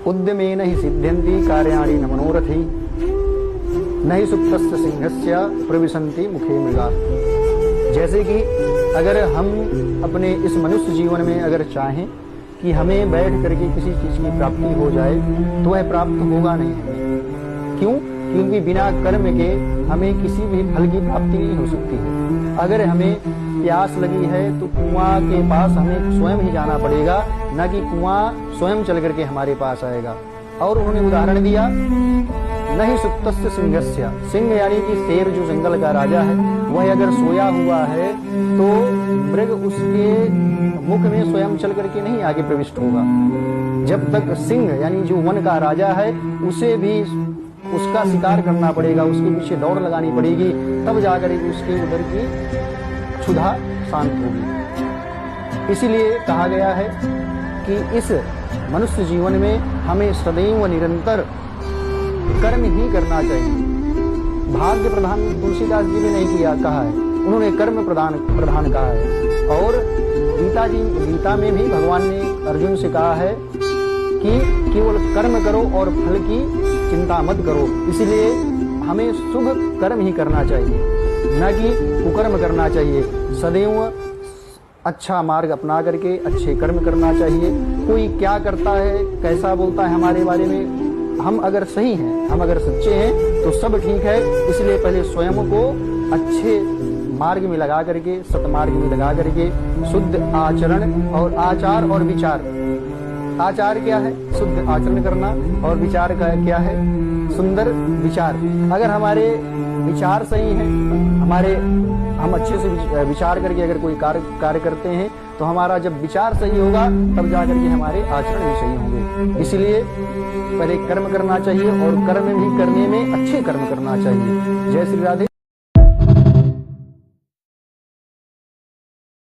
उद्यमेन ही सिद्ध्यन्ति कार्याणि न मनोरथै न ही सुप्तस्य सिंहस्य प्रविशन्ति मुखे मृगा। जैसे कि अगर हम अपने इस मनुष्य जीवन में अगर चाहें कि हमें बैठ करके किसी चीज की प्राप्ति हो जाए तो वह प्राप्त होगा नहीं हमें। क्यों? क्योंकि बिना कर्म के हमें किसी भी फल की प्राप्ति नहीं हो सकती है। अगर हमें प्यास लगी है तो कुआं के पास हमें स्वयं ही जाना पड़ेगा, न कि कुआं स्वयं चल करके हमारे पास आएगा। और उन्होंने उदाहरण दिया नहीं सुप्तस्य सिंहस्य, सिंह यानी कि शेर जो जंगल का राजा है, वह अगर सोया हुआ है तो मृग उसके मुख में स्वयं चल करके नहीं आगे प्रविष्ट होगा। जब तक सिंह यानी जो वन का राजा है उसे भी उसका शिकार करना पड़ेगा, उसके पीछे दौड़ लगानी पड़ेगी, तब जाकर उसके उधर की क्षुधा शांत होगी। इसीलिए कहा गया है कि इस मनुष्य जीवन में हमें सदैव निरंतर कर्म ही करना चाहिए। भाग्य प्रधान तुलसीदास जी ने नहीं किया कहा है, उन्होंने कर्म प्रधान कहा है। और गीता में भी भगवान ने अर्जुन से कहा है कि केवल कर्म करो और फल की चिंता मत करो। इसलिए हमें शुभ कर्म ही करना चाहिए, न कि कुकर्म करना चाहिए। सदैव अच्छा मार्ग अपना करके अच्छे कर्म करना चाहिए। कोई क्या करता है, कैसा बोलता है हमारे बारे में, हम अगर सही हैं, हम अगर सच्चे हैं तो सब ठीक है। इसलिए पहले स्वयं को अच्छे मार्ग में लगा करके, सतमार्ग में लगा करके शुद्ध आचरण और आचार और विचार। आचार क्या है? शुद्ध आचरण करना, और विचार का क्या है? सुंदर विचार। अगर हमारे विचार सही हैं, हम अच्छे से विचार करके अगर कोई कार्य करते हैं तो हमारा जब विचार सही होगा तब जाकर के हमारे आचरण भी सही होंगे। इसलिए पहले कर्म करना चाहिए और कर्म भी करने में अच्छे कर्म करना चाहिए। जय श्री राधे।